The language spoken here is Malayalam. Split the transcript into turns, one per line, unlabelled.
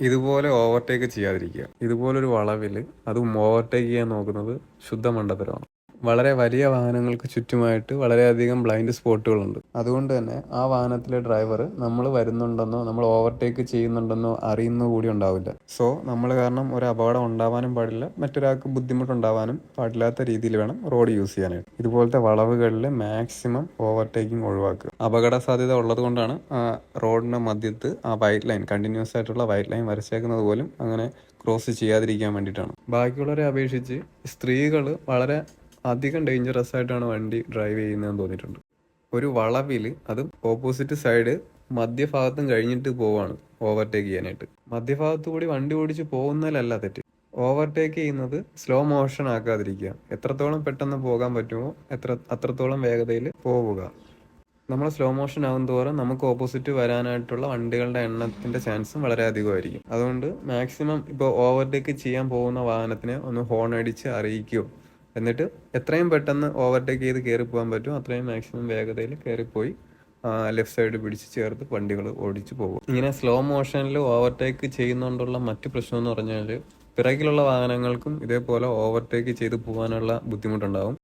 ഇതുപോലെ ഓവർടേക്ക് ചെയ്യാതിരിക്കുക. ഇതുപോലൊരു വളവിൽ അതും ഓവർടേക്ക് ചെയ്യാൻ നോക്കുന്നത് ശുദ്ധ മണ്ടത്തരമാണ്. വളരെ വലിയ വാഹനങ്ങൾക്ക് ചുറ്റുമായിട്ട് വളരെയധികം ബ്ലൈൻഡ് സ്പോട്ടുകളുണ്ട്. അതുകൊണ്ട് തന്നെ ആ വാഹനത്തിലെ ഡ്രൈവർ നമ്മൾ വരുന്നുണ്ടെന്നോ നമ്മൾ ഓവർടേക്ക് ചെയ്യുന്നുണ്ടെന്നോ അറിയുന്ന കൂടി ഉണ്ടാവില്ല. സോ നമ്മൾ കാരണം ഒരു അപകടം ഉണ്ടാവാനും പാടില്ല, മറ്റൊരാൾക്ക് ബുദ്ധിമുട്ടുണ്ടാവാനും പാടില്ലാത്ത രീതിയിൽ വേണം റോഡ് യൂസ് ചെയ്യാനായിട്ട്. ഇതുപോലത്തെ വളവുകളിൽ മാക്സിമം ഓവർടേക്കിംഗ് ഒഴിവാക്കുക. അപകട സാധ്യത ഉള്ളത് കൊണ്ടാണ് റോഡിൻ്റെ മധ്യത്ത് ആ വൈറ്റ് ലൈൻ, കണ്ടിന്യൂസ് ആയിട്ടുള്ള വൈറ്റ് ലൈൻ വരച്ചേക്കുന്നത് പോലും അങ്ങനെ ക്രോസ് ചെയ്യാതിരിക്കാൻ വേണ്ടിയിട്ടാണ്. ബാക്കിയുള്ളവരെ അപേക്ഷിച്ച് സ്ത്രീകൾ വളരെ അധികം ഡേഞ്ചറസ് ആയിട്ടാണ് വണ്ടി ഡ്രൈവ് ചെയ്യുന്നതെന്ന് തോന്നിയിട്ടുണ്ട്. ഒരു വളവിൽ അത് ഓപ്പോസിറ്റ് സൈഡ് മധ്യഭാഗത്തും കഴിഞ്ഞിട്ട് പോവാണ് ഓവർടേക്ക് ചെയ്യാനായിട്ട്. മധ്യഭാഗത്തു കൂടി വണ്ടി ഓടിച്ച് പോകുന്നതിലല്ല തെറ്റ്. ഓവർടേക്ക് ചെയ്യുന്നത് സ്ലോ മോഷൻ ആക്കാതിരിക്കുക. എത്രത്തോളം പെട്ടെന്ന് പോകാൻ പറ്റുമോ അത്രത്തോളം വേഗതയിൽ പോവുക. നമ്മൾ സ്ലോ മോഷൻ ആകും തോറും നമുക്ക് ഓപ്പോസിറ്റ് വരാനായിട്ടുള്ള വണ്ടികളുടെ എണ്ണത്തിൻ്റെ ചാൻസും വളരെ അധികമായിരിക്കും. അതുകൊണ്ട് മാക്സിമം ഇപ്പോൾ ഓവർടേക്ക് ചെയ്യാൻ പോകുന്ന വാഹനത്തിനെ ഒന്ന് ഹോൺ അടിച്ച് അറിയിക്കുകയോ, എന്നിട്ട് എത്രയും പെട്ടെന്ന് ഓവർടേക്ക് ചെയ്ത് കയറി പോകാൻ പറ്റും അത്രയും മാക്സിമം വേഗതയിൽ കയറിപ്പോയി ലെഫ്റ്റ് സൈഡ് പിടിച്ച് ചേർത്ത് വണ്ടികൾ ഓടിച്ച് പോകും. ഇങ്ങനെ സ്ലോ മോഷനിൽ ഓവർടേക്ക് ചെയ്യുന്നതുകൊണ്ടുള്ള മറ്റു പ്രശ്നം എന്ന് പറഞ്ഞാൽ പിറകിലുള്ള വാഹനങ്ങൾക്കും ഇതേപോലെ ഓവർടേക്ക് ചെയ്ത് പോകാനുള്ള ബുദ്ധിമുട്ടുണ്ടാകും.